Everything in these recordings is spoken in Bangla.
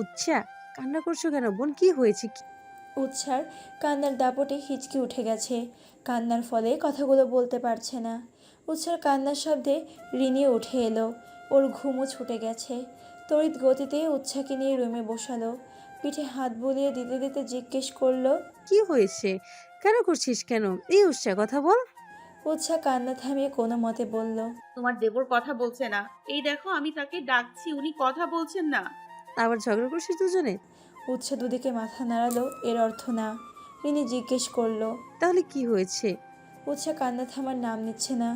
উচ্ছা, কান্না করছো কেন বোন? কি হয়েছে? উৎসার কান্নার দাপটে হিচকি উঠে গেছে। কান্নার ফলে কথাগুলো বলতে পারছে না। উৎসার কান্নার শব্দে রিনিও উঠে এলো। ওর ঘুমও ছুটে গেছে। তড়িৎ গতিতে উৎসাকে নিয়ে রুমে বসালো। পিঠে হাত বুলিয়ে দিতে দিতে জিজ্ঞেস করলো। কি হয়েছে? কেন করছিস কেন? এই উৎসা কথা বল। উৎসা কান্না থামিয়ে কোনো মতে বলল। তোমার দেবর কথা বলছে না। এই দেখো আমি তাকে ডাকছি, উনি কথা বলছেন না। আবার ঝগড়া করছিস দুজনে? উৎসা দুদিকে মাথা নাড়ালো, এর অর্থ না। রিনি জিজ্ঞেস করলো। তাহলে কি হয়েছে? উৎসা কান্না থামার নাম নিচ্ছে না।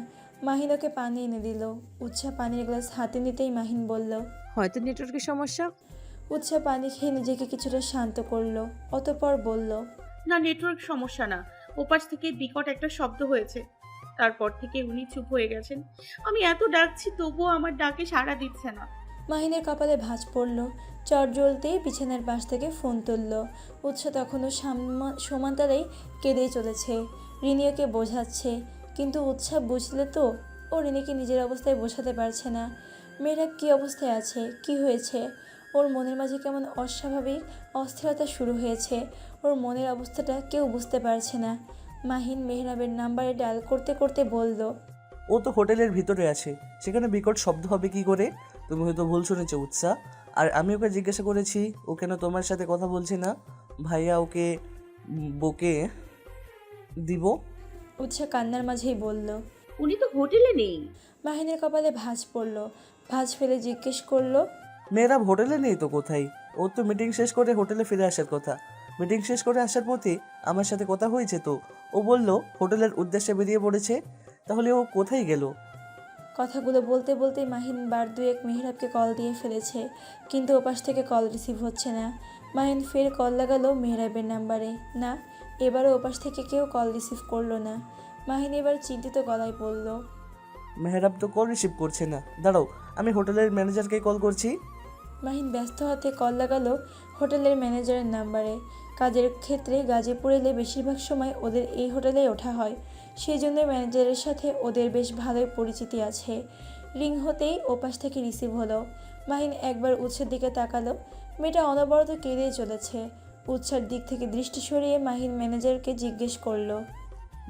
মাহিন ওকে পানি এনে দিল। উৎসা পানির গ্লাস হাতে নিতেই মাহিন বলল। হয়তো নেটওয়ার্কের সমস্যা। উৎসা পানি খেয়ে নিজেকে কিছুটা শান্ত করলো। অতঃপর বলল। না, নেটওয়ার্ক সমস্যা না। ওপাশ থেকে বিকট একটা শব্দ হয়েছে। তারপর থেকে উনি চুপ হয়ে গেছেন। আমি এত ডাকছি তবুও আমার ডাকে সাড়া দিচ্ছে না। মাহিনের কপালে ভাঁজ পড়ল। চট জ্বলতেই বিছানার পাশ থেকে ফোন তুলল। উৎসা তখনও সমান্তরালেই কেঁদেই চলেছে। রিনিওকে বোঝাচ্ছে, কিন্তু উৎসা বুঝলে তো ও রিনিকে নিজের অবস্থায় বোঝাতে পারছে না। মেয়েরা কী অবস্থায় আছে, কি হয়েছে। ওর মনের মাঝে কেমন অস্বাভাবিক অস্থিরতা শুরু হয়েছে। ওর মনের অবস্থাটা কেউ বুঝতে পারছে না। মাহিন মেহরাবের নাম্বারে ডায়াল করতে করতে বলল। ও তো হোটেলের ভিতরে আছে, সেখানে বিকট শব্দ হবে কি করে? তুমি হয়তো ভুল শুনেছো উৎসা। আর আমি ওকে জিজ্ঞাসা করেছি ও কেন তোমার সাথে কথা বলছে না। ভাইয়া ওকে বকে দিব। উৎসা কান্নার মাঝেই বলল। উনি তো হোটেলে নেই। মাহিনের কপালে ভাঁজ পড়ল। ভাঁজ ফেলে জিজ্ঞেস করলো। মেয়েরা হোটেলে নেই তো কোথায়? ও তো মিটিং শেষ করে হোটেলে ফিরে আসার কথা। মিটিং শেষ করে আসার পথে আমার সাথে কথা হয়েছে তো। ও বলল হোটেলের উদ্দেশ্যে বেরিয়ে পড়েছে। তাহলে ও কোথায় গেল? কথাগুলো বলতে বলতে মাহিন বার দুয়েক মেহরাবকে কল দিয়ে ফেলেছে, কিন্তু ওপাশ থেকে কল রিসিভ হচ্ছে না। মাহিন ফের কল লাগালো মেহরাবের নাম্বারে। না, এবারও ওপাশ থেকে কেউ কল রিসিভ করলো না। মাহিন এবার চিন্তিত গলায় বলল। মেহরাব তো কল রিসিভ করছে না। দাঁড়াও, আমি হোটেলের ম্যানেজারকে কল করছি। মাহিন ব্যস্ত হাতে কল লাগালো হোটেলের ম্যানেজারের নাম্বারে। কাজের ক্ষেত্রে গাজীপুর এলে বেশিরভাগ সময় ওদের এই হোটেলেই ওঠা হয়, সেই জন্য ম্যানেজারের সাথে ওদের বেশ ভালোই পরিচিতি আছে। রিং হতেই ওপাশ থেকে রিসিভ হলো। মাহিন একবার উৎসের দিকে তাকালো। মেয়েটা অনবরত কেঁদেই চলেছে। উৎসার দিক থেকে দৃষ্টি সরিয়ে মাহিন ম্যানেজারকে জিজ্ঞেস করলো।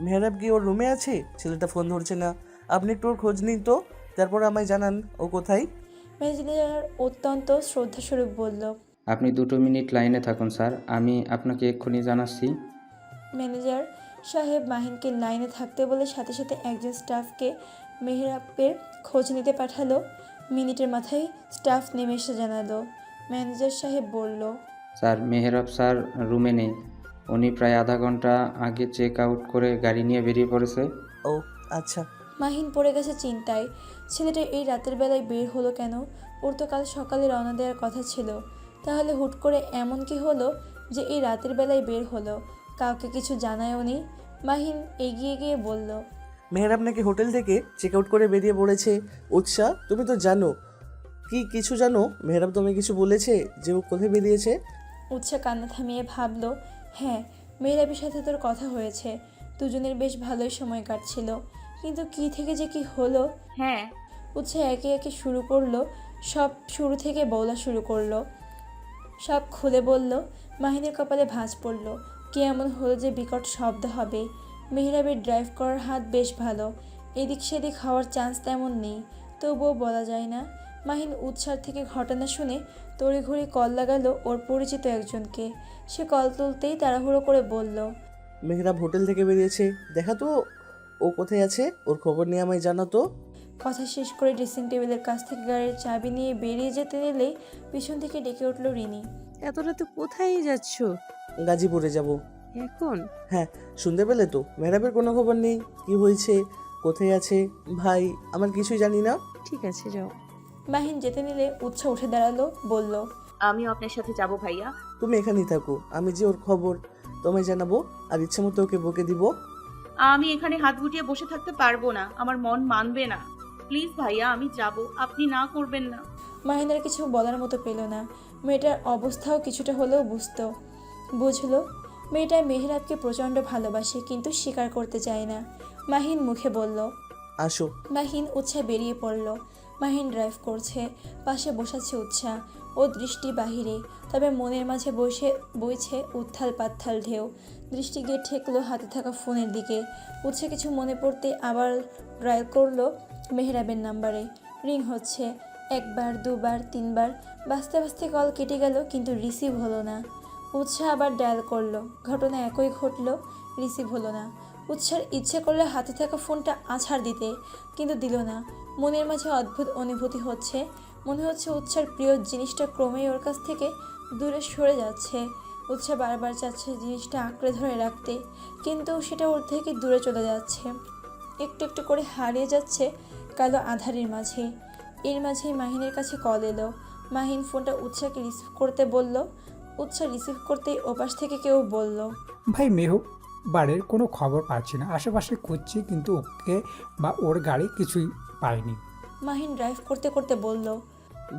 মেহরাব কি ওর রুমে আছে? ছেলেটা ফোন ধরছে না। আপনি একটু ওর খোঁজ নিন তো, তারপর আমায় জানান ও কোথায়। ম্যানেজার অত্যন্ত শ্রদ্ধাস্বরূপ বলল। আপনি 2 মিনিট লাইনে থাকুন স্যার, আমি আপনাকে এক্ষুনি জানাচ্ছি। ম্যানেজার সাহেব মাহিনকে লাইনে থাকতে বলে সাথে সাথে একজন স্টাফকে মেহরাবের খোঁজ নিতে পাঠালো। মিনিটের মাথায় স্টাফ নেমে এসে জানালো। ম্যানেজার সাহেব বলল। স্যার, মেহরাব স্যার রুমে নেই। উনি প্রায় আধা ঘন্টা আগে চেক আউট করে গাড়ি নিয়ে বেরিয়ে পড়েছে। ও আচ্ছা। মাহিন পড়ে গেছে চিন্তায়। ছেলেটা এই রাতের বেলায় বের হলো কেন? ওর তো কাল সকালে রওনা দেওয়ার কথা ছিল। তাহলে হুট করে এমন কি হলো যে এই রাতের বেলায় বের হলো? কাউকে কিছু জানায়ও নি। মাহিন এগিয়ে গিয়ে বলল। মেহরাব নাকি হোটেল থেকে চেক আউট করে বেরিয়ে পড়েছে। উৎসাহ, তুমি তো জানো। কি কিছু জানো? মেহরাব তোমায় কিছু বলেছে যে ও কোথায় বেরিয়েছে? উৎসা কান্না থামিয়ে ভাবল। হ্যাঁ, মেহরাবের সাথে তোর কথা হয়েছে। দুজনের বেশ ভালোই সময় কাটছিল, কিন্তু কি থেকে যে কি হলো। হ্যাঁ। উৎসা একে একে শুরু করলো। সব শুরু থেকে বলা শুরু করলো। সব খুলে বলল। মাহিনের কপালে ভাঁজ পড়ল। কি এমন হলো যে বিকট শব্দ হবে? মেহরাবের ড্রাইভ করার হাত বেশ ভালো, এদিক সেদিক হওয়ার চান্স তেমন নেই, তবুও বলা যায় না। মাহিন উৎসার থেকে ঘটনা শুনে তড়িঘড়ি কল লাগালো ওর পরিচিত একজনকে। সে কল তুলতেই তাড়াহুড়ো করে বলল। মেহরাব হোটেল থেকে বেরিয়েছে, দেখা তো ও কোথায় আছে। ওর খবর নিয়ে আমায় জানাতো। কথা শেষ করে ড্রেসিং টেবিলের কাছ থেকে গাড়ির চাবি নিয়ে বেরিয়ে যেতে নিলেই পিছন থেকে ডেকে উঠল রিনি। এত রাতে কোথায় যাচ্ছ? গাজীপুরে যাব। এখন? হ্যাঁ, শুনতে পেলে তো? মেহরাবের কোনো খবর নেই। কি হয়েছে, কোথায় আছে ভাই, আমার কিছুই জানি না। ঠিক আছে, যাও। মাহিন যেতে নিলে উৎসা উঠে দাঁড়ালো, বলল। আমিও আপনার সাথে যাব ভাইয়া। তুমি এখানেই থাকো, আমি যে ওর খবর তোমায় জানাবো, আর ইচ্ছে মতো ওকে বকে দিব। আমি এখানে হাত গুটিয়ে বসে থাকতে পারবো না, আমার মন মানবে না। প্লিজ ভাইয়া, আমি যাব, আপনি না করবেন না। মাহিনের কিছু বলার মতো পেল না। মেয়েটার অবস্থাও কিছুটা হলেও বুঝলো। মেয়েটা মেহরাবকে প্রচণ্ড ভালোবাসে, কিন্তু স্বীকার করতে চায় না। মাহিন মুখে বলল। আসো। মাহিন উৎসাহে বেরিয়ে পড়ল। মাহিন ড্রাইভ করছে, পাশে বসাচ্ছে উৎসাহ। ওর দৃষ্টি বাহিরে, তবে মনের মাঝে বইছে উত্থাল পাত্থাল ঢেউ। দৃষ্টি গিয়ে ঠেকলো হাতে থাকা ফোনের দিকে। উৎসাহ কিছু মনে পড়তে আবার ডায়াল করলো মেহরাবের নাম্বারে। রিং হচ্ছে, একবার দুবার তিনবার, বাঁচতে বাঁচতে কল কেটে গেল, কিন্তু রিসিভ হলো না। উৎসাহ আবার ডায়াল করলো, ঘটনা একই ঘটলো, রিসিভ হলো না। উৎসার ইচ্ছে করলে হাতে থাকা ফোনটা আছাড় দিতে, কিন্তু দিল না। মনের মাঝে অদ্ভুত অনুভূতি হচ্ছে, মনে হচ্ছে উৎসার প্রিয় জিনিসটা ক্রমেই ওর কাছ থেকে দূরে সরে যাচ্ছে। উৎসাহ বারবার চাচ্ছে জিনিসটা আঁকড়ে ধরে রাখতে, কিন্তু সেটা ওর থেকে দূরে চলে যাচ্ছে, একটু একটু করে হারিয়ে যাচ্ছে কালো আঁধারের মাঝে। এর মাঝেই মাহিনের কাছে কল এলো। মাহিন ফোনটা উৎসাহকে রিসিভ করতে বলল। উৎসাহ রিসিভ করতেই ওপাশ থেকে কেউ বলল, ভাই মেহু বাড়ির কোনো খবর পাচ্ছি না, আশেপাশে খুঁজছি কিন্তু ওকে বা ওর গাড়ি কিছুই পাইনি। মাহিন ড্রাইভ করতে করতে বলল,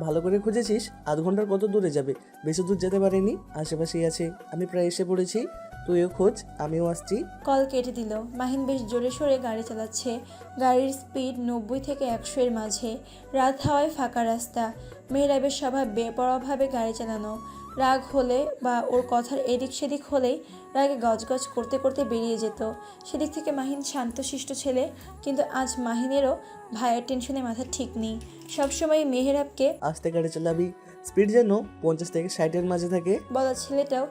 ভালো করে খুঁজেছিস? আধ ঘন্টার কত দূরে যাবে? বেশি দূর যেতে পারিনি, আশেপাশেই আছে। আমি প্রায় এসে পড়েছি, তুইও খোঁজ, আমিও আসছি। কল কেটে দিল। মাহিন বেশ জোরে সোরে গাড়ি চালাচ্ছে। গাড়ির স্পিড 90 থেকে 100 এর মাঝে। রাত হাওয়ায় ফাঁকা রাস্তা। মেহরাবের স্বভাব বেপরোয়াভাবে গাড়ি চালানো। রাগ হলে বা ওর কথার এদিক সেদিক হলেই রাগে গজগজ করতে করতে বেরিয়ে যেত। সেদিক থেকে মাহিন শান্তশিষ্ট ছেলে, কিন্তু আজ মাহিনেরও ভাইয়ের টেনশনে মাথা ঠিক নেই। সবসময় মেহরাবকে আস্তে গাড়ি চালাবি, স্পিড যেন 50 থেকে 60-এর মাঝে থাকে। বলা ছেলেটাও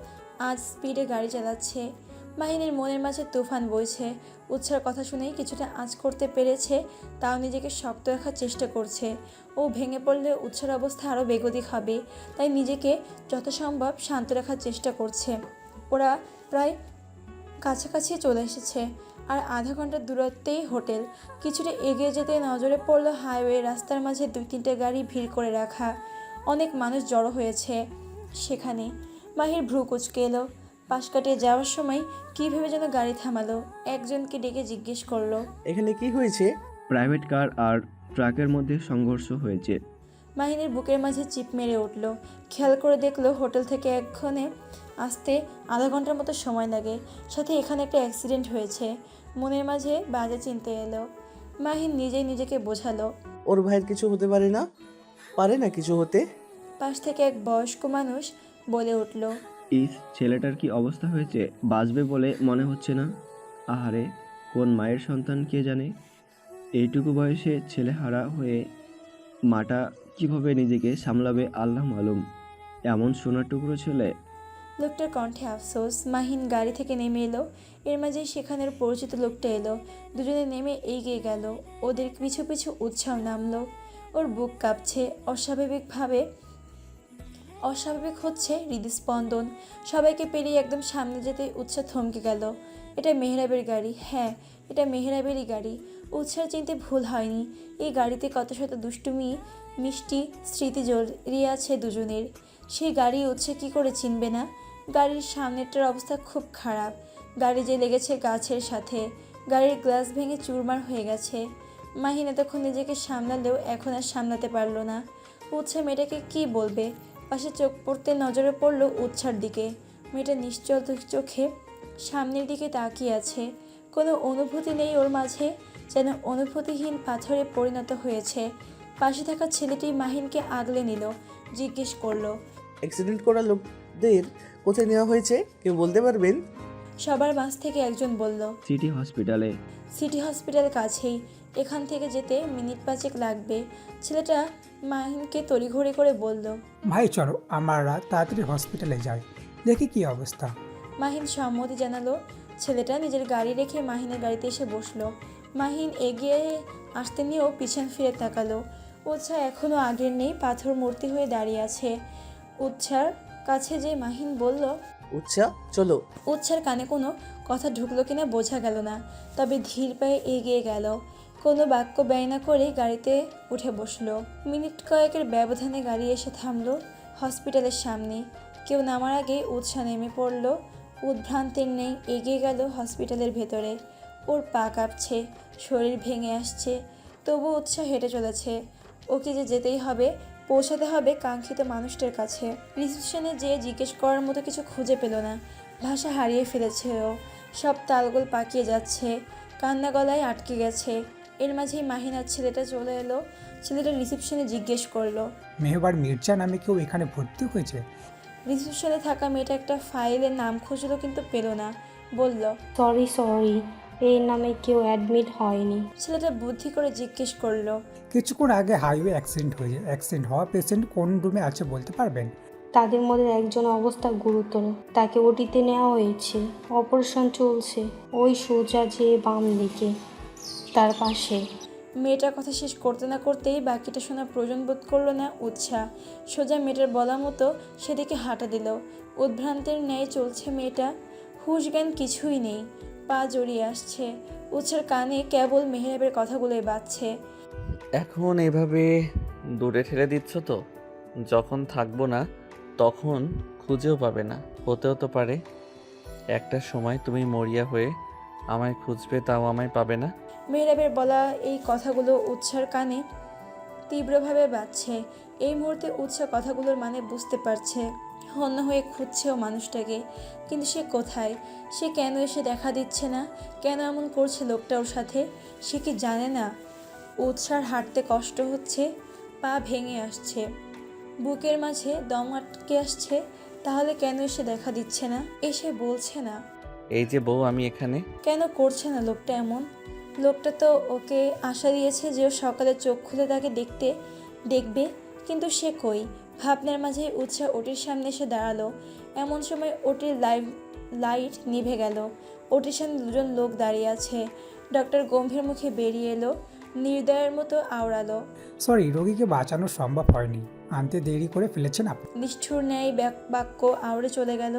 আজ স্পিডে গাড়ি চালাচ্ছে। মাহিনের মনের মাঝে তুফান বইছে। উৎসার কথা শুনেই কিছুটা আঁচ করতে পেরেছে, তাও নিজেকে শক্ত রাখার চেষ্টা করছে। ও ভেঙে পড়লে উৎসার অবস্থা আরও বেগতিক হবে, তাই নিজেকে যথাসম্ভব শান্ত রাখার চেষ্টা করছে। ওরা প্রায় কাছাকাছি চলে এসেছে, আর আধা ঘন্টার দূরত্বেই হোটেল। কিছুটা এগিয়ে যেতে নজরে পড়ল হাইওয়ে রাস্তার মাঝে 2-3টে গাড়ি ভিড় করে রাখা। অনেক মানুষ জড়ো হয়েছে সেখানে। মাহির ভ্রু কুঁচকে এলো। পাশ কাটিয়ে যাওয়ার সময় কী ভেবে যেন গাড়ি থামালো। একজনকে ডেকে জিজ্ঞেস করলো, এখানে কি হয়েছে? প্রাইভেট কার আর ট্রাকের মধ্যে সংঘর্ষ হয়েছে। মাহিনের বুকের মাঝে চিপ মেরে উঠল। খেয়াল করে দেখলো হোটেল থেকে এক্ষণে আসতে আধা ঘন্টার মতো সময় লাগে, সাথে এখানে একটা অ্যাক্সিডেন্ট হয়েছে। মনের মাঝে বাজে চিনতে এলো। মাহিন নিজেই নিজেকে বোঝালো, ওর ভাইয়ের কিছু হতে পারে না? পারে না কিছু হতে? পাশ থেকে এক বয়স্ক মানুষ বলে উঠল, ছেলেটার কি অবস্থা হয়েছে, বাঁচবে বলে মনে হচ্ছে না। আহারে, কোন মায়ের সন্তান কে জানে। এইটুকু বয়সে ছেলেহারা হয়ে মাটা কিভাবে নিজেকে সামলাবে আল্লাহ মালুম। এমন সোনার টুকরো ছেলে। লোকটার কণ্ঠে আফসোস। মাহিন গাড়ি থেকে নেমে এলো। এর মাঝেই সেখানের পরিচিত লোকটা এলো। দুজনে নেমে এগিয়ে গেল। ওদের পিছু পিছু উৎসাহ নামলো। ওর বুক কাঁপছে। অস্বাভাবিক হচ্ছে হৃদস্পন্দন। সবাইকে পেরিয়ে একদম সামনে যেতে উৎসাহ থমকে গেল। এটা মেহরাবের গাড়ি। হ্যাঁ, এটা মেহরাবেরই গাড়ি। উৎসাহ চিনতে ভুল হয়নি। এই গাড়িতে কত শত দুষ্টুমি মিষ্টি স্মৃতি জড়িয়ে আছে দুজনের। সেই গাড়ি উৎসাহ কী করে চিনবে না? গাড়ির সামনেটার অবস্থা খুব খারাপ। গাড়ি যে লেগেছে গাছের সাথে। গাড়ির গ্লাস ভেঙে চুরমার হয়ে গেছে। মাহিন এতক্ষণ নিজেকে সামলালেও এখন আর সামলাতে পারল না। উৎসাহ মেয়েটাকে কী বলবে? পাশে চোখ পড়তে নজরে পড়ল উৎসার দিকে। মেয়েটা নিশ্চল চোখে সামনের দিকে তাকিয়ে আছে। কোনো অনুভূতি নেই ওর মাঝে, যেন অনুভূতিহীন পাথরে পরিণত হয়েছে। পাশে থাকা ছেলেটি মাহিনকে আগলে নিল। জিজ্ঞেস করলো, অ্যাক্সিডেন্ট করা লোকদের কোথায় নেওয়া হয়েছে, কেউ বলতে পারবেন? সবার মাঝ থেকে একজন বলল, সিটি হসপিটালে। সিটি হসপিটাল কাছেই, এখান থেকে যেতে মিনিট 5 লাগবে। ছেলেটা মাহিনকে তড়িঘড়ি করে বলল। ভাই চলো আমরা তাড়াতাড়ি হসপিটালে যাই, দেখি কি অবস্থা। মাহিন সম্মতি জানালো। ছেলেটা নিজের গাড়ি রেখে মাহিনের গাড়িতে এসে বসলো। মাহিন এগিয়ে আসতে নিয়েও পিছন ফিরে তাকালো। উৎসাহ এখনও আগের নেই, পাথর মূর্তি হয়ে দাঁড়িয়ে আছে। উৎসার কাছে যে মাহিন বলল, উৎসাহ চলো। উৎসার কানে কোনো কথা ঢুকলো কিনা বোঝা গেল না, তবে ধীর পায়ে এগিয়ে গেল। কোনো বাক্য ব্যয় না করে গাড়িতে উঠে বসলো। মিনিট কয়েকের ব্যবধানে গাড়ি এসে থামলো হসপিটালের সামনে। কেউ নামার আগে উৎসাহ নেমে পড়ল। উদ্ভ্রান্তের নেই, এগিয়ে গেল হসপিটালের ভেতরে। ওর পা কাঁপছে, শরীর ভেঙে আসছে, তবু উৎসাহ হেঁটে চলেছে। ওকে যে যেতেই হবে, পৌঁছাতে হবে কাঙ্ক্ষিত মানুষটার কাছে। রিসেপশনে যেয়ে জিজ্ঞেস করার মতো কিছু খুঁজে পেল না। ভাষা হারিয়ে ফেলেছে ও। সব তালগোল পাকিয়ে যাচ্ছে, কান্না গলায় আটকে গেছে। এর মাঝেই মাহিনার ছেলেটা চলে এলো। ছেলেটা রিসেপশনে জিজ্ঞেস করলো। মেহবার মির্জা নামে কেউ এখানে ভর্তি হয়েছে? রিসেপশনে থাকা মেয়েটা একটা ফাইলের নাম খুঁজলো কিন্তু পেল না। বলল, সরি এই নামে কেউ অ্যাডমিট হয়নি। ছেলেটা বুদ্ধি করে জিজ্ঞেস করলো। কিছুক্ষণ আগে হাইওয়ে অ্যাক্সিডেন্ট হয়েছে, অ্যাক্সিডেন্ট হওয়া পেশেন্ট কোন রুমে আছে বলতে পারবেন? তাদের মধ্যে একজন অবস্থা গুরুতর, তাকে ওটিতে নেওয়া হয়েছে, অপারেশন চলছে। ওই সোজা যে বাম দিকে, তার পাশে। মেয়েটার কথা শেষ করতে না করতেই বাকিটা শোনা প্রয়োজন বোধ করলো না উৎসাহ। সোজা মেয়েটার বলা মতো সেদিকে হাঁটা দিল। উদ্ভ্রান্তের ন্যায় চলছে মেয়েটা, হুঁশ জ্ঞান কিছুই নেই। পা জড়িয়ে আসছে। উৎসার কানে কেবল মেহেরাবের কথাগুলোই বাজছে। এখন এভাবে দূরে ঠেলে দিচ্ছ তো, যখন থাকবো না তখন খুঁজেও পাবে না। হতেও তো পারে একটা সময় তুমি মরিয়া হয়ে আমায় খুঁজবে, তাও আমায় পাবে না। মেহেরাবের বলা এই কথাগুলো উৎসার কানে তীব্রভাবে বাজছে। এই মুহূর্তে উৎসাহ কথাগুলোর মানে বুঝতে পারছে। হন্য হয়ে খুঁজছেও মানুষটাকে, কিন্তু সে কোথায়? সে কেন এসে দেখা দিচ্ছে না? কেন এমন করছে লোকটা ওর সাথে? সে কি জানে না উৎসার হাঁটতে কষ্ট হচ্ছে, পা ভেঙে আসছে, বুকের মাঝে দম আটকে আসছে? তাহলে কেন এসে দেখা দিচ্ছে না, এসে বলছে না? এই যে বউ, আমি এখানে। কেন করছে না লোকটা এমন? লোকটা তো ওকে আশা দিয়েছে যে ও সকালে চোখ খুলে তাকে দেখবে, কিন্তু সে কই? ভাবনার মাঝে উৎসাহ ওটির সামনে এসে দাঁড়ালো। এমন সময় ওটির লাইট নিভে গেল। ওটির সামনে দুজন লোক দাঁড়িয়ে আছে। ডক্টর গম্ভীর মুখে বেরিয়ে এলো, নির্দয়ের মতো আওড়ালো। সরি, রোগীকে বাঁচানো সম্ভব হয়নি, আনতে দেরি করে ফেলেছেন আপনি। নিষ্ঠুর ন্যায় বাক্য আওড়ে চলে গেল।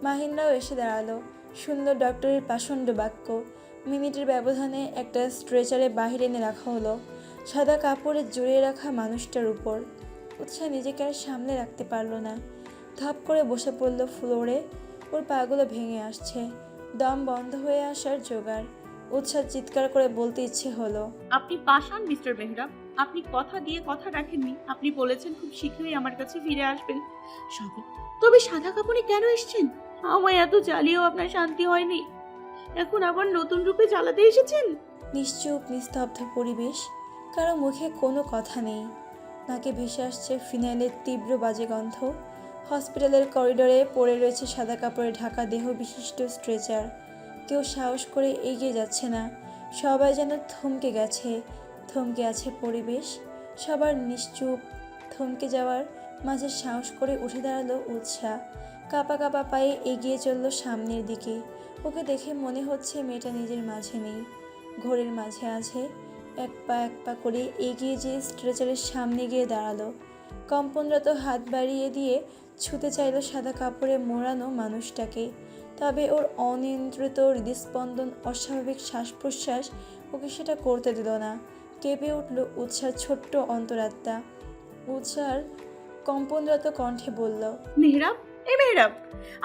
মাহিন্দ্রাও এসে দাঁড়ালো। সুন্দর ডক্টরের পাষণ্ড বাক্য। মিনিটের ব্যবধানে একটা স্ট্রেচারে বাহিরে এনে রাখা হলো সাদা কাপড়ে জড়িয়ে রাখা মানুষটার উপর। উৎসাহ নিজেকে আর সামলে রাখতে পারলো না, ধপ করে বসে পড়লো ফ্লোরে। ওর পাগুলো ভেঙে আসছে, দম বন্ধ হয়ে আসার জোগাড়। উৎসাহ চিৎকার করে বলতে ইচ্ছে হলো, আপনি পাষাণ মিস্টার মেহরাব। আপনি কথা দিয়ে কথা রাখেননি। আপনি বলেছেন খুব শীঘ্রই আমার কাছে ফিরে আসবেন। তবে সাদা কাপড়ে কেন এসেছেন? আমায় এত জ্বালিয়েও আপনার শান্তি হয়নি, এখন আবার নতুন রূপে জ্বালাতে এসেছেন। নিশ্চুপ নিস্তব্ধ পরিবেশ, কারো মুখে কোনো কথা নেই। নাকে ভেসে আসছে ফিনাইলের তীব্র বাজে গন্ধ। হসপিটালের করিডোরে পড়ে রয়েছে সাদা কাপড়ে ঢাকা দেহ বিশিষ্ট স্ট্রেচার। কেউ সাহস করে এগিয়ে যাচ্ছে না। সবাই যেন থমকে গেছে। থমকে আছে পরিবেশ, সবার নিশ্চুপ। থমকে যাওয়ার মাঝে সাহস করে উঠে দাঁড়ালো উৎসাহ। কাঁপা কাঁপা পায়ে এগিয়ে চলল সামনের দিকে। ওকে দেখে মনে হচ্ছে মেয়েটা নিজের মাঝে নেই, ঘোরের মাঝে আছে। এক পা করে এগিয়ে যেয়ে স্ট্রেচারের সামনে গিয়ে দাঁড়ালো। কম্পনরত হাত বাড়িয়ে দিয়ে ছুতে চাইল সাদা কাপড়ে মোড়ানো মানুষটাকে। তবে ওর অনিয়ন্ত্রিত হৃদস্পন্দন, অস্বাভাবিক শ্বাস প্রশ্বাস ওকে সেটা করতে দিল না। কেঁপে উঠল উৎসার ছোট্ট অন্তরাত্মা। উৎসার কম্পনরত কণ্ঠে বলল, মেহরাব, এই মেহরাব,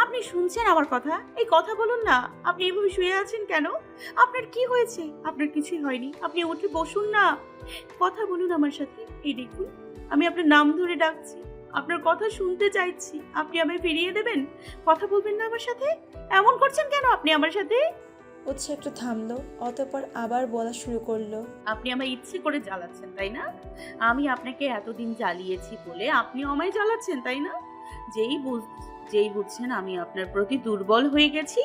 আপনি শুনছেন আমার কথা? এই কথা বলুন না। আপনি এভাবে শুয়ে আছেন কেন? আপনার কি হয়েছে? আপনার কিছুই হয়নি। আপনি উঠে বসুন না, কথা বলুন আমার সাথে। এই দেখুন, আমি আপনার নাম ধরে ডাকছি, আপনার কথা শুনতে চাইছি। আপনি আমায় ফিরিয়ে দেবেন? কথা বলবেন না আমার সাথে? এমন করছেন কেন আপনি আমার সাথে? উৎসাহ একটু থামলো, অতঃপর আবার বলা শুরু করলো, আপনি আমায় ইচ্ছে করে জ্বালাচ্ছেন, তাই না? আমি আপনাকে এতদিন জ্বালিয়েছি বলে আপনিও আমায় জ্বালাচ্ছেন, তাই না? যেই বুঝছেন আমি আপনার প্রতি দুর্বল হয়ে গেছি,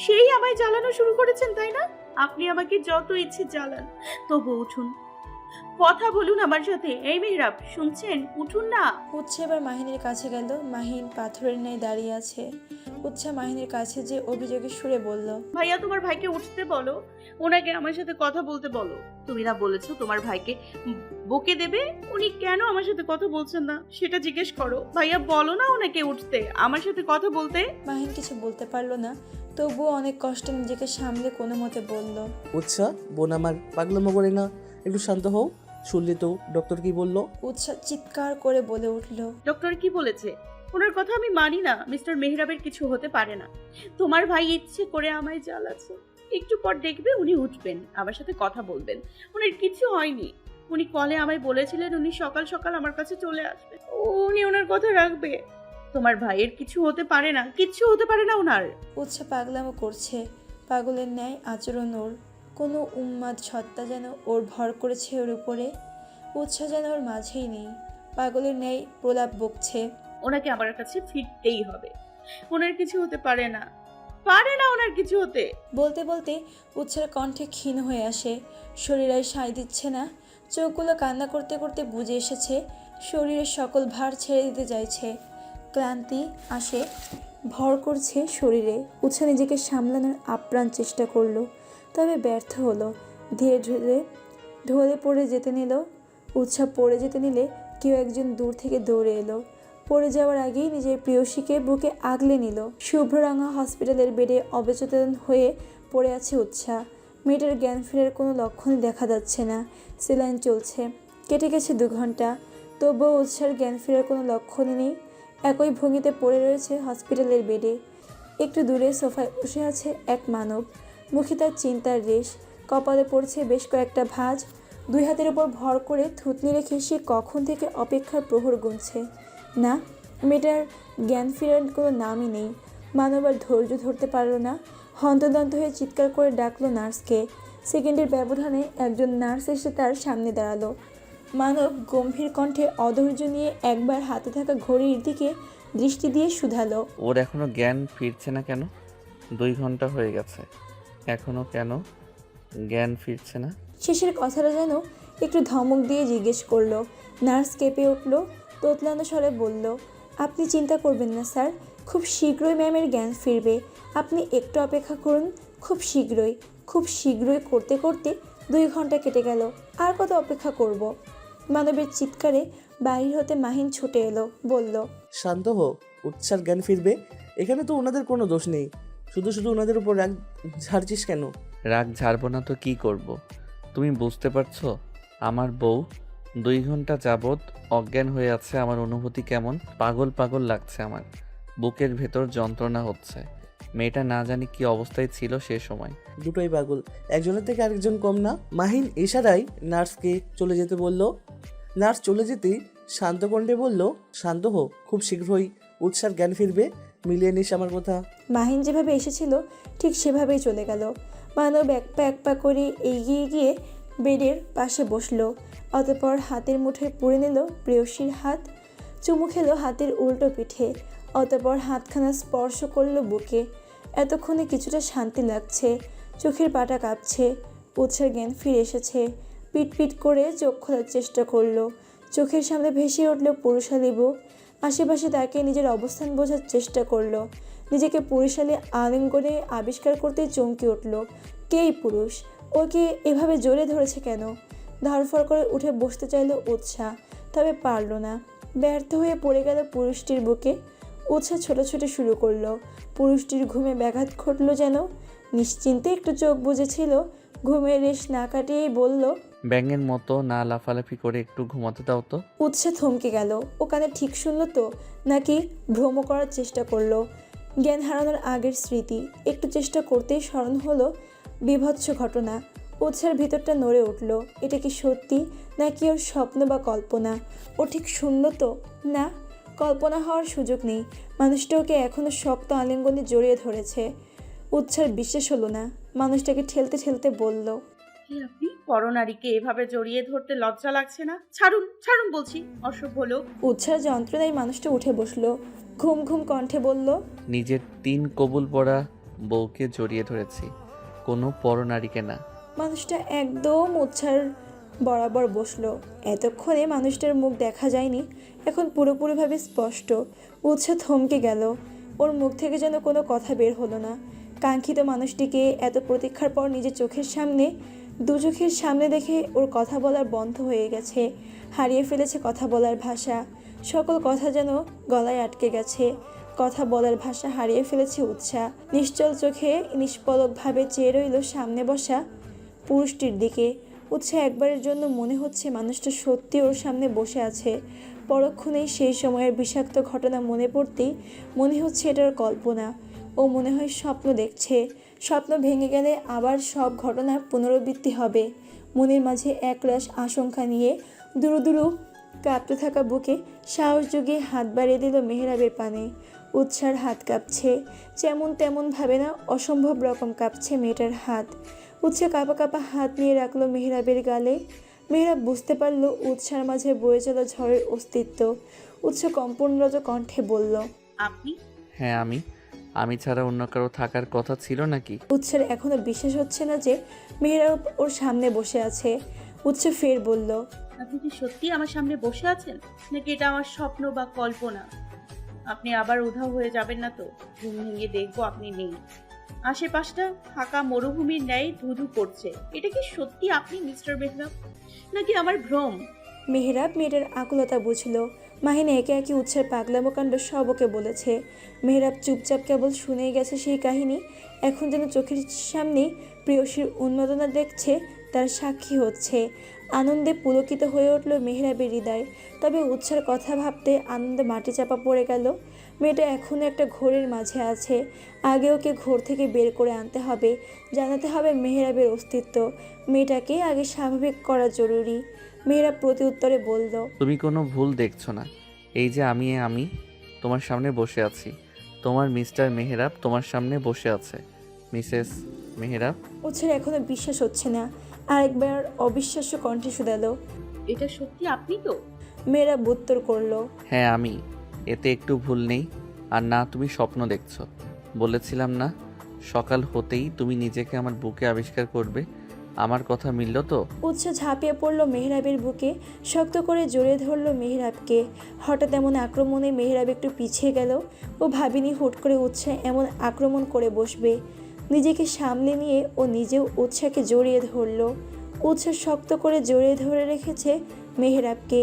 সেই আমায় জ্বালানো শুরু করেছেন, তাই না? আপনি আমাকে যত ইচ্ছে জ্বালান, তবু উঠুন, কথা বলুন আমার সাথে। এই মেহরাব, শুনছেন? উঠুন না। উৎসাহ এবার মাহিনের কাছে গেল। মাহিন পাথরের ন্যায় দাঁড়িয়ে আছে। উৎসাহ মাহিনের কাছে যে অভিযোগের সুরে বলল, ভাইয়া, তোমার ভাইকে উঠতে বলো, ওনাকে আমার সাথে কথা বলতে বলো। তুমি না বলেছো তোমার ভাইকে বকে দেবে? উনি কেন আমার সাথে কথা বলছেন না সেটা জিজ্ঞেস করো। ভাইয়া, বলো না ওনাকে উঠতে, আমার সাথে কথা বলতে। মাহিন কিছু বলতে পারলো না, তবুও অনেক কষ্টে নিজেকে সামলে কোনো মতে বলল, উৎসাহ, বোন আমার, পাগলামো করে না, একটু শান্ত হও। শুনলি তো ডক্টর কি বললো? উৎসাহ চিৎকার করে বলে উঠল, ডক্টর কি বলেছে? ওনার কথা আমি মানি না। মিস্টার মেহরাবের কিছু হতে পারে না। তোমার ভাই ইচ্ছে করে আমায় জ্বালাচ্ছে। একটু পর দেখবে উনি উঠবেন, আমার সাথে কথা বলবেন। ওনার কিছু হয়নি। উনি কলে আমায় বলেছিলেন উনি সকাল সকাল আমার কাছে চলে আসবে। উনি ওনার কথা রাখবে। তোমার ভাইয়ের কিছু হতে পারে না, কিচ্ছু হতে পারে না ওনার। উৎসাহ পাগলামো করছে, পাগলের ন্যায় আচরণ ওর। কোনো উন্মাদ সত্তা যেন ওর ভর করেছে ওর উপরে। উৎসাহ যেন ওর মাঝেই নেই, পাগলের ন্যায় প্রলাপ বকছে। ওনাকে আমার কাছে ফিরতেই হবে। ওনার কিছু হতে পারে না, পারে না ওনার কিছু হতে। বলতে বলতে উৎসার কণ্ঠে ক্ষীণ হয়ে আসে, শরীর আর সায় দিচ্ছে না। চোখগুলো কান্না করতে করতে বুঝে এসেছে শরীরের সকল ভার ছেড়ে দিতে চাইছে। ক্লান্তি আসে, ভর করছে শরীরে। উৎসা নিজেকে সামলানোর আপ্রাণ চেষ্টা করলো, তবে ব্যর্থ হলো। ধীরে ধীরে ঢলে পড়ে যেতে নিল। উৎসা পড়ে যেতে নিলে কেউ একজন দূর থেকে দৌড়ে এলো। পড়ে যাওয়ার আগেই নিজের প্রেয়সীকে বুকে আগলে নিল। শুভ্ররাঙা হসপিটালের বেডে অবচেতন হয়ে পড়ে আছে উৎসাহ। মেয়েটার জ্ঞান ফেরার কোনো লক্ষণই দেখা যাচ্ছে না। সেলাইন চলছে, কেটে গেছে 2 ঘন্টা, তবুও উৎসার জ্ঞান ফেরার কোনো লক্ষণই নেই। একই ভঙ্গিতে পড়ে রয়েছে হসপিটালের বেডে। একটু দূরে সোফায় বসে আছে এক মানব, মুখে তার চিন্তার রেশ, কপালে পড়ছে বেশ কয়েকটা ভাঁজ। 2 হাতের ওপর ভর করে থুতনি রেখে সে কখন থেকে অপেক্ষার প্রহর গুনছে। না, মেয়েটার জ্ঞান ফেরার কোনো নামই নেই। মানব আর ধৈর্য ধরতে পারল না, হন্তদন্ত হয়ে চিৎকার করে ডাকলো নার্সকে। সেকেন্ডের ব্যবধানে একজন নার্স এসে তার সামনে দাঁড়ালো। মানব গম্ভীর কণ্ঠে অধৈর্য নিয়ে একবার হাতে থাকা ঘড়ির দিকে দৃষ্টি দিয়ে শুধালো। ওর এখনো জ্ঞান ফিরছে না কেন? 2 ঘন্টা হয়ে গেছে, এখনো কেন জ্ঞান ফিরছে না? শেষের কথাটা যেন একটু ধমক দিয়ে জিজ্ঞেস করলো। নার্স কেঁপে উঠল, তোতলানো স্বরে বলল, আপনি চিন্তা করবেন না স্যার, খুব শীঘ্রই ম্যামের জ্ঞান ফিরবে। আপনি একটু অপেক্ষা করুন, খুব শীঘ্রই। খুব শীঘ্রই করতে করতে 2 ঘন্টা কেটে গেল। আর কত অপেক্ষা করব? মানবের চিৎকারে বাহির হতে মাহিন ছুটে এলো, বলল, শান্ত হো, উৎসার জ্ঞান ফিরবে। এখানে তো ওনাদের কোনো দোষ নেই, শুধু শুধু ওনাদের উপর রাগ ঝাড়ছিস কেন? রাগ ঝাড়বো না তো কি করব? তুমি বুঝতে পারছো আমার বউ 2 ঘন্টা যাবৎ অজ্ঞান হয়ে আছে। আমার অনুভূতি কেমন পাগল পাগল লাগছে, আমার বুকের ভেতর যন্ত্রণা হচ্ছে। মেয়েটা না জানি কি অবস্থায় ছিল সে সময়। দুটোই পাগল, একজনের থেকে আরেকজন কম না। মাহিন ইশারায় নার্সকে চলে যেতে বলল। নার্স চলে যেতেই শান্ত কণ্ঠে বলল, শান্ত হো, খুব শীঘ্রই উৎসার জ্ঞান ফিরবে, মিলিয়ে নিস আমার কথা। মাহিন যেভাবে এসেছিল ঠিক সেভাবেই চলে গেল। মানব এক পা করে এগিয়ে গিয়ে বেডের পাশে বসলো। অতঃপর হাতের মুঠোয় পুড়ে নিল প্রেয়সীর হাত, চুমু খেলো হাতের উল্টো পিঠে। অতঃপর হাতখানা স্পর্শ করলো বুকে। এতক্ষণে কিছুটা শান্তি লাগছে, চোখের পাটা কাঁপছে। উৎসার জ্ঞান ফিরে এসেছে। পিট পিট করে চোখ খোলার চেষ্টা করলো। চোখের সামনে ভেসে উঠল পুরুষালী বুক। আশেপাশে তাকে নিজের অবস্থান বোঝার চেষ্টা করলো। নিজেকে পুরুষালী আলিঙ্গনে আবিষ্কার করতে চমকে উঠল। কেই পুরুষ? ওকে এভাবে জোরে ধরেছে কেন? ধরফর করে উঠে বসতে চাইল উৎসাহ, তবে পারল না। ব্যর্থ হয়ে পড়ে গেল পুরুষটির বুকে। উৎসাহ ছোটাছুটি শুরু করলো। পুরুষটির ঘুমে ব্যাঘাত ঘটল যেন। নিশ্চিন্তে একটু চোখ বুজেছিল, ঘুমের রেশ না কাটিয়েই বলল, ব্যাঙের মতো না লাফালাফি করে একটু ঘুমাতে দাও তো। উৎসাহ থমকে গেল। ও কানে ঠিক শুনল তো, নাকি ভ্রম করার চেষ্টা করলো? জ্ঞান হারানোর আগের স্মৃতি একটু চেষ্টা করতেই স্মরণ হলো বীভৎস ঘটনা। উৎসার ভিতরটা নড়ে উঠল। এটা কি সত্যি নাকি ওর স্বপ্ন বা কল্পনা? ও ঠিক শুনল তো? না, কল্পনা হওয়ার সুযোগ নেই। মানুষটা ওকে এখনও শক্ত আলিঙ্গনে জড়িয়ে ধরেছে। উৎসার বিশ্বাস হলো না। মানুষটাকে ঠেলতে ঠেলতে বলল, আপনি পরনারীকে এভাবে জড়িয়ে ধরতে লজ্জা লাগছে না? ছাড়ুন ছাড়ুন বলছি, অসভ্য লোক। উৎসার যন্ত্রণায় মানুষটা উঠে বসলো, ঘুম ঘুম কণ্ঠে বলল, নিজের 3 কবুল পড়া বউকে জড়িয়ে ধরেছি, কোনো পরনারীকে না। মানুষটা একদম উৎসার বরাবর বসলো। এতক্ষণে মানুষটার মুখ দেখা যায়নি, এখন পুরোপুরিভাবে স্পষ্ট। উৎসাহ থমকে গেল। ওর মুখ থেকে যেন কোনো কথা বের হলো না। কাঙ্ক্ষিত মানুষটিকে এত প্রতীক্ষার পর নিজের চোখের সামনে, 2 চোখের সামনে দেখে ওর কথা বলার বন্ধ হয়ে গেছে। হারিয়ে ফেলেছে কথা বলার ভাষা। সকল কথা যেন গলায় আটকে গেছে। কথা বলার ভাষা হারিয়ে ফেলেছে উৎসাহ। নিশ্চল চোখে নিষ্পলকভাবে চেয়ে রইল সামনে বসা পুরুষটির দিকে। উৎসাহ একবারের জন্য মনে হচ্ছে মানুষটা সত্যি ওর সামনে বসে আছে। পরক্ষণেই সেই সময়ের বিষাক্ত ঘটনা মনে পড়তেই মনে হচ্ছে এটার কল্পনা। ও মনে হয় স্বপ্ন দেখছে। স্বপ্ন ভেঙে গেলে আবার সব ঘটনার পুনরাবৃত্তি হবে। মনের মাঝে একরাশ আশঙ্কা নিয়ে দুরু দুরু কাঁপতে থাকা বুকে সাহস জুগিয়ে হাত বাড়িয়ে দিল মেহরাবের পানে। উৎসার হাত কাঁপছে, যেমন তেমন ভাবে না, অসম্ভব রকম কাঁপছে মেয়েটার হাত। উৎসাহ কাঁপা কাঁপা হাত নিয়ে রাখলো মেহরাবের গালে। মেহরাব বুঝতে পারল উৎসার মাঝে বয়ে চলা ঝড়ের অস্তিত্ব। উৎস কম্পনরত কণ্ঠে বলল, আপনি? হ্যাঁ আমি ছাড়া অন্য কারো থাকার কথা ছিল নাকি? উৎসের এখনো বিশ্বাস হচ্ছে না যে মেহরাব ওর সামনে বসে আছে। উৎস ফের বলল, আপনি কি সত্যি আমার সামনে বসে আছেন, নাকি এটা আমার স্বপ্ন বা কল্পনা? আপনি আবার উধাও হয়ে যাবেন না তো? ঘুম ভেঙে দেখবো আপনি নেই। আশেপাশটা ফাঁকা মরুভূমির ন্যায় ধুধু করছে। এটা কি সত্যি আপনি মিস্টার মেহরাব, নাকি আমার ভ্রম? মেহরাব মেয়েটার আকুলতা বুঝল। মাহিনা একে একে উৎসের পাগলামো কাণ্ড সব ওকে বলেছে। মেহরাব চুপচাপ কেবল শুনেই গেছে সেই কাহিনী। এখন যেন চোখের সামনেই প্রেয়সীর উন্মাদনা দেখছে, তার সাক্ষী হচ্ছে। আনন্দে পুলকিত হয়ে উঠল মেহরাবের হৃদয়। তবে উৎসের কথা ভাবতে আনন্দে মাটি চাপা পড়ে গেল। মেয়েটা এখনও একটা ঘোরের মাঝে আছে। আগে ওকে ঘোর থেকে বের করে আনতে হবে, জানাতে হবে মেহরাবের অস্তিত্ব। মেয়েটাকে আগে স্বাভাবিক করা জরুরি। মেহরাব প্রতি উত্তরে বলল, তুমি কোনো ভুল দেখছো না। এই যে আমি তোমার সামনে বসে আছি। তোমার মিস্টার মেহরাব তোমার সামনে বসে আছে, মিসেস মেহরাব। উৎসের এখনো বিশ্বাস হচ্ছে না। আরেকবার অবিশ্বাস্য কণ্ঠে শুধালো, এটা সত্যি আপনি তো? মেহরাব উত্তর করলো, হ্যাঁ আমি। এতে একটু ভুল নেই। আর না তুমি স্বপ্ন দেখছো। বলেছিলাম না সকাল হতেই তুমি নিজেকে আমার বুকে আবিষ্কার করবে। আমার কথা মিলল তো? উৎস ঝাঁপিয়ে পড়ল মেহরাবের বুকে, শক্ত করে জড়িয়ে ধরল মেহরাবকে। হঠাৎ এমন আক্রমণে মেহরাব একটু পিছিয়ে গেল। ও ভাবিনি হুট করে উৎসাহ এমন আক্রমণ করে বসবে। নিজেকে সামলে নিয়ে ও নিজেও উৎসাহকে জড়িয়ে ধরল। উৎসাহ শক্ত করে জড়িয়ে ধরে রেখেছে মেহরাবকে,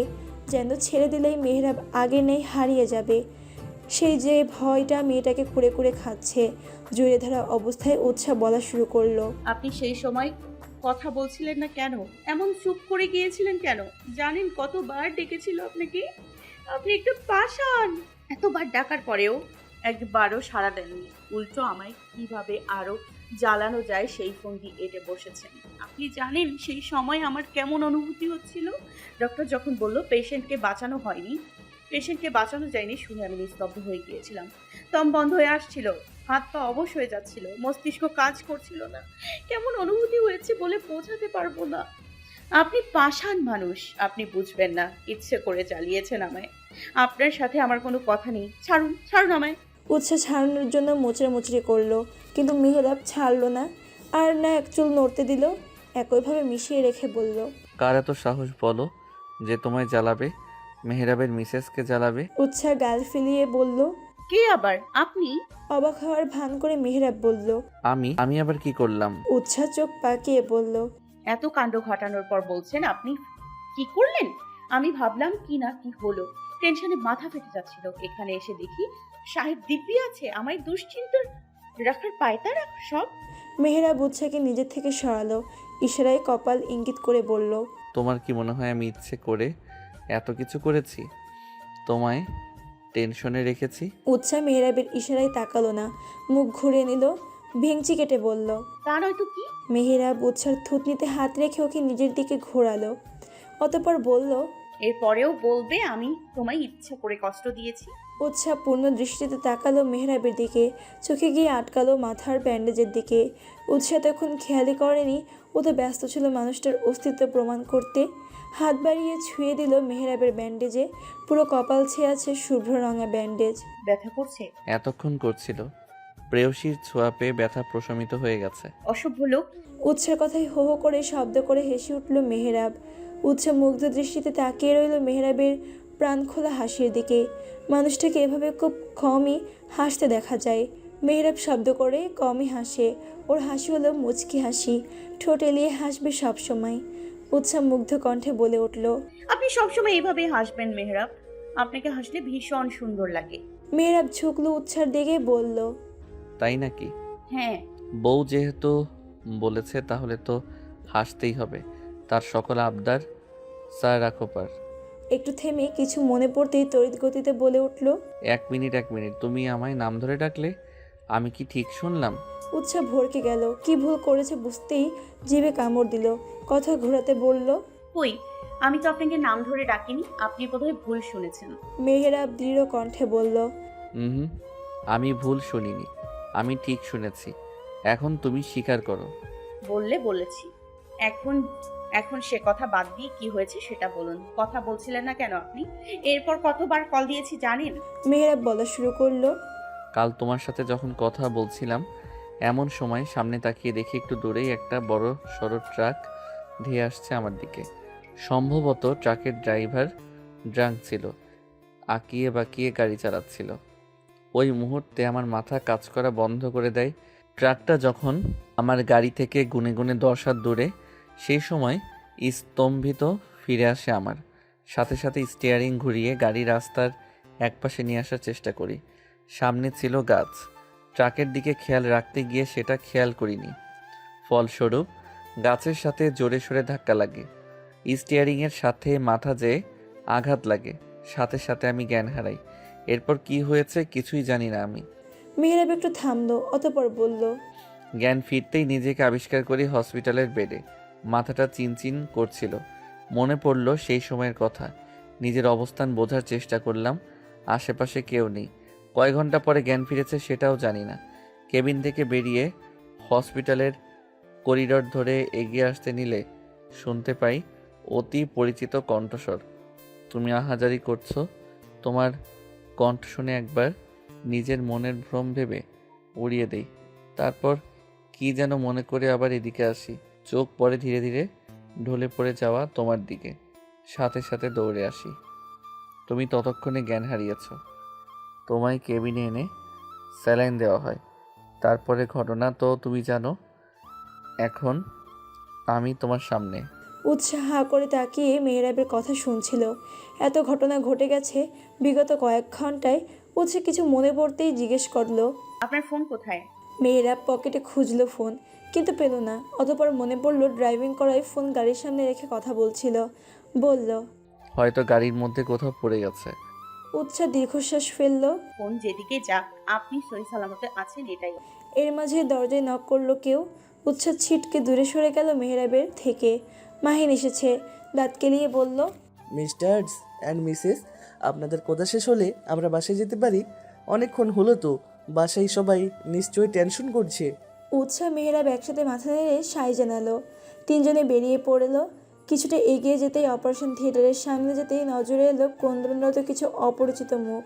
যেন ছেড়ে দিলেই মেহরাব আগে নেই হারিয়ে যাবে। সেই যে ভয়টা মেয়েটাকে কুড়ে কুড়ে খাচ্ছে। জড়িয়ে ধরা অবস্থায় উৎসাহ বলা শুরু করলো, আপনি সেই সময় কথা বলছিলেন না কেন? এমন চুপ করে গিয়েছিলেন কেন? জানেন কতবার ডেকেছিল আপনাকে? আপনি একটু পাষাণ। এতবার ডাকার পরেও একবারও সাড়া দেননি। উল্টো আমায় কিভাবে আরো জ্বালানো যায় সেই ফন্দি এঁটে বসেছেন। আপনি জানেন সেই সময় আমার কেমন অনুভূতি হচ্ছিল? ডক্টর যখন বলল পেশেন্টকে বাঁচানো হয়নি, পেশেন্টকে বাঁচানো যায়নি, শুনে আমি নিস্তব্ধ হয়ে গিয়েছিলাম। দম বন্ধ হয়ে আসছিল, হাত পা অবশ হয়ে যাচ্ছিল, মস্তিষ্ক কাজ করছিল না। কেমন অনুভূতি হয়েছে বলে বোঝাতে পারবো না। আপনি পাষাণ মানুষ, আপনি বুঝবেন না। ইচ্ছে করে চালিয়েছেন আমায়। আপনার সাথে আমার কোনো কথা নেই। ছাড়ুন, ছাড়ুন আমায়। উৎসাহ ছাড়ানোর জন্য মোচড়ামুচড়ি করলো, কিন্তু মেহরাব ছাড়লো না। আর না এক চুল নড়তে দিল। একইভাবে মিশিয়ে রেখে বলল, কার এত সাহস বলো যে তোমায় জ্বালাবে? মেহরাবের মিসেসকে জ্বালাবে? উৎসাহ গাল ফেলিয়ে বলল, কে আবার? আপনি? অবাক হওয়ার ভান করে মেহরাব বলল। আমি আবার কি করলাম? উৎসাহ চোখ পাকিয়ে বলল, এত কাণ্ড ঘটানোর পর বলছেন আপনি কি করলেন? আমি ভাবলাম কি না কি হলো, টেনশনে মাথা ফেটে যাচ্ছিল। এখানে এসে দেখি সাহেব দিব্যি আছে। আমায় দুশ্চিন্তার রাখার পায়তারা সব। মেহরাব উৎসাহকে নিজের থেকে সরালো, ইশারায় কপাল ইঙ্গিত করে বলল, তোমার কি মনে হয় আমি ইচ্ছে করে এত কিছু করেছি? তোমায় টেনশনে রেখেছি? উৎসাহ মেহরাবের ইশারায় তাকালো না, মুখ ঘুরিয়ে নিল, ভেঙচি কেটে বলল। তা নয়তো কি? মেহরাব উৎসার থুতনিতে হাত রেখে ওকে নিজের দিকে ঘোরালো। অতঃপর বলল, এরপরেও বলবে আমি তোমায় ইচ্ছা করে কষ্ট দিয়েছি? উৎসাহ পূর্ণ দৃষ্টিতে তাকালো মেহরাবের দিকে, চোখে গিয়ে আটকালো মাথার ব্যান্ডেজের দিকে। উৎসাহ তখন খেয়ালই করেনি, ও তো ব্যস্ত ছিল মানুষটার অস্তিত্ব প্রমাণ করতে। হাত বাড়িয়ে ছুঁয়ে দিল মেহরাবের ব্যান্ডেজে। পুরো কপাল ছেয়ে আছে শুভ্র রঙা ব্যান্ডেজ। ব্যথা করছে? এতক্ষণ করছিল। প্রেয়সীর ছোঁয়া পেয়ে ব্যথা প্রশমিত হয়ে গেছে। অসভ্য লোক। উৎসার কথায় হো হো করে শব্দ করে হেসে উঠল মেহরাব। উৎসাহ মুগ্ধ দৃষ্টিতে তাকিয়ে রইল মেহরাবের প্রাণখোলা হাসির দিকে। মানুষটাকে এভাবে খুব কমই হাসতে দেখা যায়। মেহরাব শব্দ করে কমই হাসে। ওর হাসি হলো মুচকি হাসি, ঠোঁট এলিয়ে হাসবে সবসময়। উৎসাহ মুগ্ধ কণ্ঠে বলে উঠল, আপনি সবসময় এইভাবে হাসবেন মেহরাব। আপনাকে হাসলে ভীষণ সুন্দর লাগে। মেহরাব ঝুঁকলো উৎসার দিকে, বলল, তাই নাকি? হ্যাঁ। বউ যেহেতু বলেছে তাহলে তো হাসতেই হবে। তার সকল আবদার স্যার রাখো পার। একটু থেমে কিছু মনে পড়তেই তড়িৎ গতিতে বলে উঠল, এক মিনিট তুমি আমায় নাম ধরে ডাকলে? আমি কি ঠিক শুনলাম? উৎসাহ ভরকে গেল। কি ভুল করেছে বুঝতেই জিভে কামড় দিল। কথা ঘোরাতে বলল, কই, আমি তো আপনাকে নাম ধরে ডাকিনি। আপনি বোধহয় ভুল শুনেছেন। মেহরাব দৃঢ় কণ্ঠে বলল, হুম, আমি ভুল শুনিনি, আমি ঠিক শুনেছি। এখন তুমি স্বীকার করো। বলেছি। এখন সে কথা বাদ দিয়ে কি হয়েছে সেটা বলুন। কথা বলছিলেন না কেন আপনি? এরপর কতবার কল দিয়েছি জানেন? মেহেরাব বলা শুরু করলো। কাল তোমার সাথে যখন কথা বলছিলাম এমন সময় সামনে তাকিয়ে দেখি একটু দূরেই একটা বড় সড়ো ট্রাক ধেয়ে আসছে আমার দিকে। সম্ভবত ট্রাকের ড্রাইভার ড্রাঙ্ক ছিল, আঁকিয়ে বাঁকিয়ে গাড়ি চালাচ্ছিল। ওই মুহূর্তে আমার মাথা কাজ করা বন্ধ করে দেয়। ট্রাকটা যখন আমার গাড়ি থেকে গুনে গুনে 10 হাত দূরে, সেই সময় স্তম্ভিত ফিরে আসে আমার। সাথে সাথে স্টিয়ারিং ঘুরিয়ে গাড়ি রাস্তার একপাশে নিয়ে আসার চেষ্টা করি। সামনে ছিল গাছ। ট্রাকের দিকে খেয়াল রাখতে গিয়ে সেটা খেয়াল করিনি। ফলস্বরূপ গাছের সাথে জোরে সোরে ধাক্কা লাগে। স্টিয়ারিংয়ের সাথে মাথা যেয়ে আঘাত লাগে। সাথে সাথে আমি জ্ঞান হারাই। এরপর কি হয়েছে কিছুই জানি না আমি। মেহেরাব একটু থামলো, অতঃপর বলল। জ্ঞান ফিরতেই নিজেকে আবিষ্কার করি হসপিটালের বেডে। মাথাটা চিনচিন করছিল। মনে পড়ল সেই সময়ের কথা। নিজের অবস্থান বোঝার চেষ্টা করলাম। আশেপাশে কেউ নেই। কয় ঘন্টা পরে জ্ঞান ফিরেছে সেটাও জানি না। কেবিন থেকে বেরিয়ে হসপিটালের করিডর ধরে এগিয়ে আসতে নিলে শুনতে পাই অতি পরিচিত কণ্ঠস্বর। তুমি আহাজারি করছো। তোমার কণ্ঠ শুনে একবার নিজের মনের ভ্রম ভেবে উড়িয়ে দেই। তারপর কি যেন মনে করে আবার এদিকে আসি। চোখ পড়ে ধীরে ধীরে ঢলে পড়ে যাওয়া তোমার দিকে। সাথে সাথে দৌড়ে আসি। তুমি ততক্ষণে জ্ঞান হারিয়েছ। তোমায় কেবিনে এনে স্যালাইন দেওয়া হয়। তারপরে ঘটনা তো তুমি জানো। এখন আমি তোমার সামনে। উৎসাহ হা করে তাকিয়ে মেহেরাবের কথা শুনছিল। এত ঘটনা ঘটে গেছে বিগত কয়েক ঘন্টায়। উৎসাহ কিছু মনে পড়তেই জিজ্ঞেস করলো। আপনার ফোন কোথায়? মেহেরাব পকেটে খুঁজলো ফোন, কিন্তু পেল না। অতঃপর মনে পড়লো ড্রাইভিং করায় ফোন গাড়ির সামনে রেখে কথা বলছিল। বলল, হয়তো গাড়ির মধ্যে কোথাও পড়ে গেছে। উৎসাহ দীর্ঘশ্বাস ফেললো। ফোন যেদিকে যাক আপনি সহি সালামতে আছেন এটাই। এর মাঝে দরজায় নক করলো কেউ। উৎসাহ ছিটকে দূরে সরে গেল মেহেরাবের থেকে। মাহিন এসেছে। দাঁত কেলিয়ে বলল, মিস্টার্স অ্যান্ড মিসেস, আপনাদের কথা শেষ হলে আমরা বাসায় যেতে পারি? অনেকক্ষণ হলো তো। বাসায় সবাই নিশ্চয়ই টেনশন করছে। উৎসাহ মেহেরাব একসাথে মাথা নেড়ে সাই জানালো। তিনজনে বেরিয়ে পড়লো। কিছুটা এগিয়ে যেতেই অপারেশন থিয়েটারের সামনে যেতেই নজরে এলো ক্রন্দনরত কিছু অপরিচিত মুখ।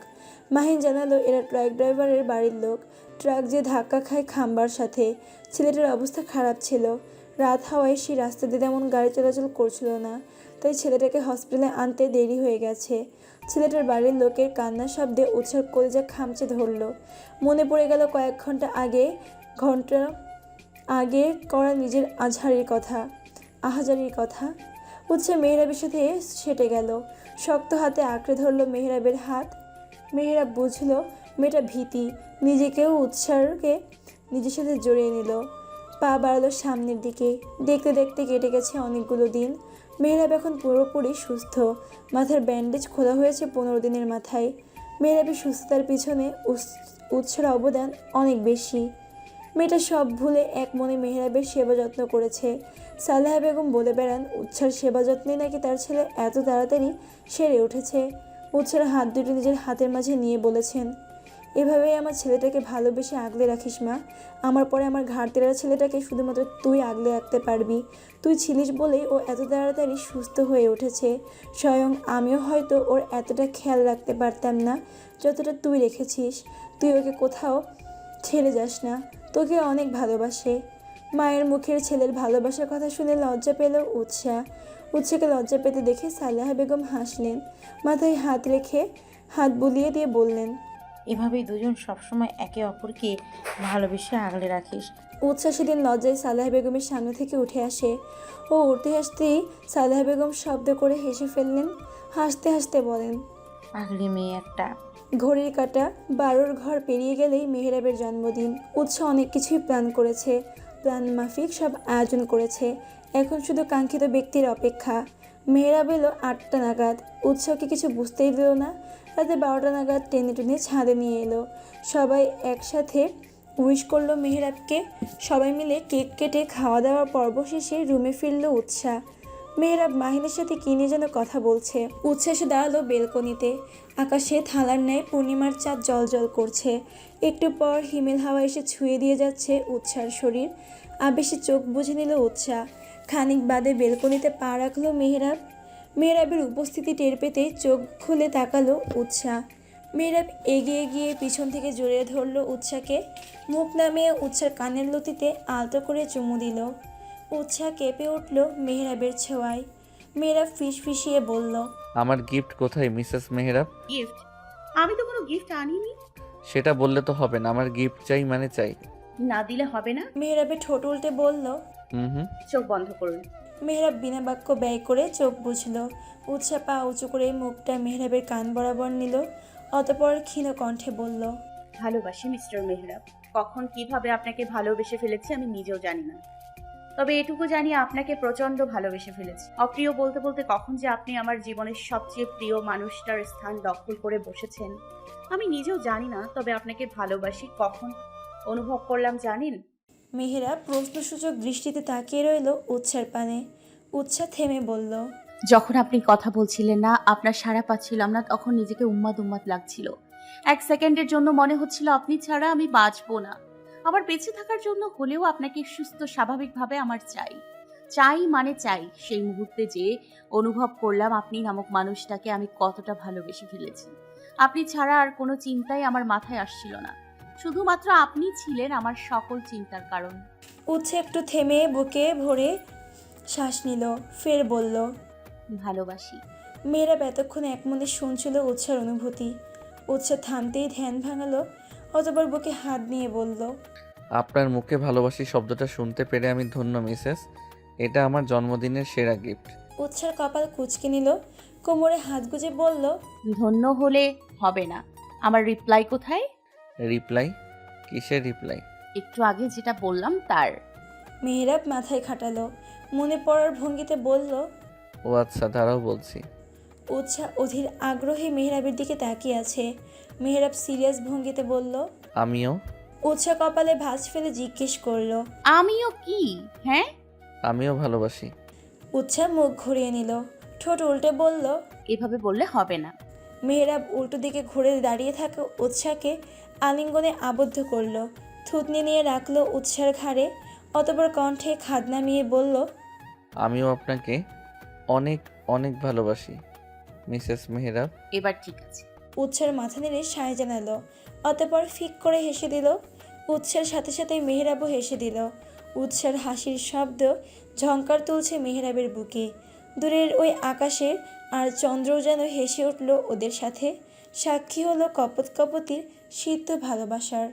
মাহিন জানালো এরা ট্রাক ড্রাইভারের বাড়ির লোক। ট্রাক যে ধাক্কা খায় খাম্বার সাথে। ছেলেটার অবস্থা খারাপ ছিল। রাত হওয়ায় সেই রাস্তা দিয়ে তেমন গাড়ি চলাচল করছিল না, তাই ছেলেটাকে হসপিটালে আনতে দেরি হয়ে গেছে। ছেলেটার বাড়ির লোকের কান্নার শব্দে উৎসাহ কলিজা খামচে ধরল। মনে পড়ে গেল কয়েক ঘন্টা আগে করা নিজের আহাজারির কথা। উৎসাহ মেহেরাবের সাথে সেটে গেল। শক্ত হাতে আঁকড়ে ধরল মেহেরাবের হাত। মেহেরাব বুঝলো মেয়েটা ভীতি। নিজেকেও উৎসাহকে নিজের সাথে জড়িয়ে নিল। পা বাড়ালো সামনের দিকে। দেখতে দেখতে কেটে গেছে অনেকগুলো দিন। মেহেরাব এখন পুরোপুরি সুস্থ। মাথার ব্যান্ডেজ খোলা হয়েছে 15 দিনের মাথায়। মেহেরাবের সুস্থতার পিছনে উৎসার অবদান অনেক বেশি। মেয়েটা সব ভুলে এক মনে মেহেরাবের সেবা যত্ন করেছে। সালেহা বেগম বলে বেড়ান উৎসার সেবা যত্নে নাকি তার ছেলে এত তাড়াতাড়ি সেরে উঠেছে। উৎসার হাত দুটো নিজের হাতের মাঝে নিয়ে বলেছেন, এভাবেই আমার ছেলেটাকে ভালোবেসে আগলে রাখিস মা। আমার পরে আমার ঘাড়তেরা ছেলেটাকে শুধুমাত্র তুই আগলে রাখতে পারবি। তুই ছিলিস বলেই ও এত তাড়াতাড়ি সুস্থ হয়ে উঠেছে। স্বয়ং আমিও হয়তো ওর এতটা খেয়াল রাখতে পারতাম না যতটা তুই রেখেছিস। তুই ওকে কোথাও ছেড়ে যাস না। তোকে অনেক ভালোবাসে। মায়ের মুখের ছেলের ভালোবাসার কথা শুনে লজ্জা পেল উৎসাহকে লজ্জা পেতে দেখে সালেহা বেগম হাসলেন। মাথায় হাত রেখে হাত বুলিয়ে দিয়ে বললেন, এভাবেই দুজন সবসময় একে অপরকে ভালোবেসে আগলে রাখিস। উৎসাহ সেদিন লজ্জায় সালেহা বেগমের সামনে থেকে উঠে আসে। ও উঠতে আসতেই সালেহা বেগম শব্দ করে হেসে ফেললেন। হাসতে হাসতে বলেন, পাগলি মেয়ে একটা। ঘড়ির কাঁটা 12র ঘর পেরিয়ে গেলেই মেহেরাবের জন্মদিন। উৎসাহ অনেক কিছুই প্ল্যান করেছে। প্ল্যান মাফিক সব আয়োজন করেছে। এখন শুধু কাঙ্ক্ষিত ব্যক্তির অপেক্ষা। মেহেরাব এলো 8টা নাগাদ। উৎসাহকে কিছু বুঝতেই দিল না। রাতে 12টা নাগাদ টেনে টেনে ছাদে নিয়ে এলো। সবাই একসাথে উইশ করলো মেহেরাবকে। সবাই মিলে কেক কেটে খাওয়া দাওয়ার পর্ব শেষে রুমে ফিরল উৎসাহ। মেহেরাব মাহিনের সাথে কী নিয়ে যেন কথা বলছে। উৎসাহ এসে দাঁড়ালো বেলকনিতে। আকাশে থালার ন্যায় পূর্ণিমার চাঁদ জলজল করছে। একটু পর হিমেল হাওয়া এসে ছুঁয়ে দিয়ে যাচ্ছে উৎসার শরীর। আবেশে চোখ বুঝে নিল উৎসাহ। খানিক বাদে বেলকনিতে পা রাখলো মেহরাব। মেহরাবের উপস্থিতি টের পেতেই চোখ খুলে তাকালো উৎসা। মেহরাব এগিয়ে গিয়ে পিছন থেকে জড়িয়ে ধরলো উৎসাকে। মুখ নামিয়ে উৎসার কানের লতিতে আলতো করে চুমু দিল। উৎসা কেঁপে উঠল মেহরাবের ছোঁয়ায়। মেহরাব ফিসফিসিয়ে বলল, আমার গিফট কোথায় মিসেস মেহরাব? গিফট? আমি তো কোনো গিফট আনিনি। সেটা বললে তো হবে না, আমার গিফট চাই মানে চাই। না দিলে হবে না। মেহরাবের ঠোঁট উল্টে বলল। হুম। চোখ বন্ধ করুন। মেহরাব বিনা বাক্য ব্যয় করে চোখ বুঝল। উৎসা পা উঁচু করে মুখটা মেহরাবের কান বরাবর নিল। অতপর ক্ষীণ কণ্ঠে বলল, ভালোবাসি মিস্টার মেহরাব। কখন কিভাবে আপনাকে ভালোবেসে ফেলেছি আমি নিজেও জানি না, তবে এটুকু জানি আপনাকে প্রচন্ড ভালোবেসে ফেলেছি। অপ্রিয় বলতে বলতে কখন যে আপনি আমার জীবনের সবচেয়ে প্রিয় মানুষটার স্থান দখল করে বসেছেন আমি নিজেও জানি না, তবে আপনাকে ভালোবাসি কখন অনুভব করলাম জানেন? মেহরাব প্রশ্নসূচক দৃষ্টিতে তাকিয়ে রইল উৎসার পানে। উৎসা থেমে বলল, যখন আপনি কথা বলছিলেন না, আপনার সাড়া পাচ্ছিলাম না, তখন নিজেকে উন্মাদ উন্মাদ লাগছিল। এক সেকেন্ডের জন্য মনে হচ্ছিল আপনি ছাড়া আমি বাঁচবো না। আমার বেঁচে থাকার জন্য হলেও আপনাকে সুস্থ স্বাভাবিকভাবে আমার চাই। চাই মানে চাই। সেই মুহূর্তে যে অনুভব করলাম আপনি নামক মানুষটাকে আমি কতটা ভালোবেসে ফেলেছি। আপনি ছাড়া আর কোনো চিন্তাই আমার মাথায় আসছিল না। শুধুমাত্র আপনি ছিলেন আমার সকল চিন্তার কারণ। উৎসা একটু থেমে বুকে ভরে শ্বাস নিল, ফের বলল, ভালোবাসি। মেহরাব এতক্ষণ একমনে শুনছিল উৎসার অনুভূতি। উৎসা থামতেই ধ্যান ভাঙালো। অতপর বুকে হাত নিয়ে বলল, আপনার মুখে ভালোবাসি শব্দটা শুনতে পেরে আমি ধন্য মিসেস। এটা আমার জন্মদিনের সেরা গিফট। উৎসার কপাল কুঁচকে নিল। কোমরে হাত গুজে বলল, ধন্য হলে হবে না। আমার রিপ্লাই কোথায়? রিপ্লাই? কিসের রিপ্লাই? একটু আগে যেটা বললাম তার। মেহরাব মাথায় খাটালো। মনে পড়ার ভঙ্গিতে বলল, ও আচ্ছা, দাঁড়াও বলছি। উৎসা অধীর আগ্রহে মেহরাবের দিকে তাকিয়ে আছে। মেহরাব সিরিয়াস ভঙ্গিতে বলল, আমিও। উৎসা কপালে ভাঁজ ফেলে জিজ্ঞেস করলো, আমিও কি? হ্যাঁ, আমিও ভালোবাসি। উৎসা মুখ ঘুরিয়ে নিল, ঠোঁট উল্টে বলল। এভাবে বললে হবে না। মেহরাব উল্টো দিকে ঘুরে দাঁড়িয়ে থাকা উৎসাকে আলিঙ্গনে আবদ্ধ করলো। থুতনি নিয়ে রাখলো উৎসার ঘাড়ে। অতপর কণ্ঠে খাদ নামিয়ে বলল, আমিও আপনাকে অনেক অনেক ভালোবাসি মিসেস মেহরাব। এবার ঠিক আছে। উৎসার মাথা নেড়ে সায় জানালো। অতপর ফিক করে হেসে দিল। উৎসার সাথে সাথে মেহরাবও হেসে দিল। উৎসার হাসির শব্দ ঝংকার তুলছে মেহরাবের বুকে। দূরের ওই আকাশে আর চন্দ্রও যেন হেসে উঠল ওদের সাথে। সাক্ষী হলো কপোত কপতির সিদ্ধ ভালোবাসার।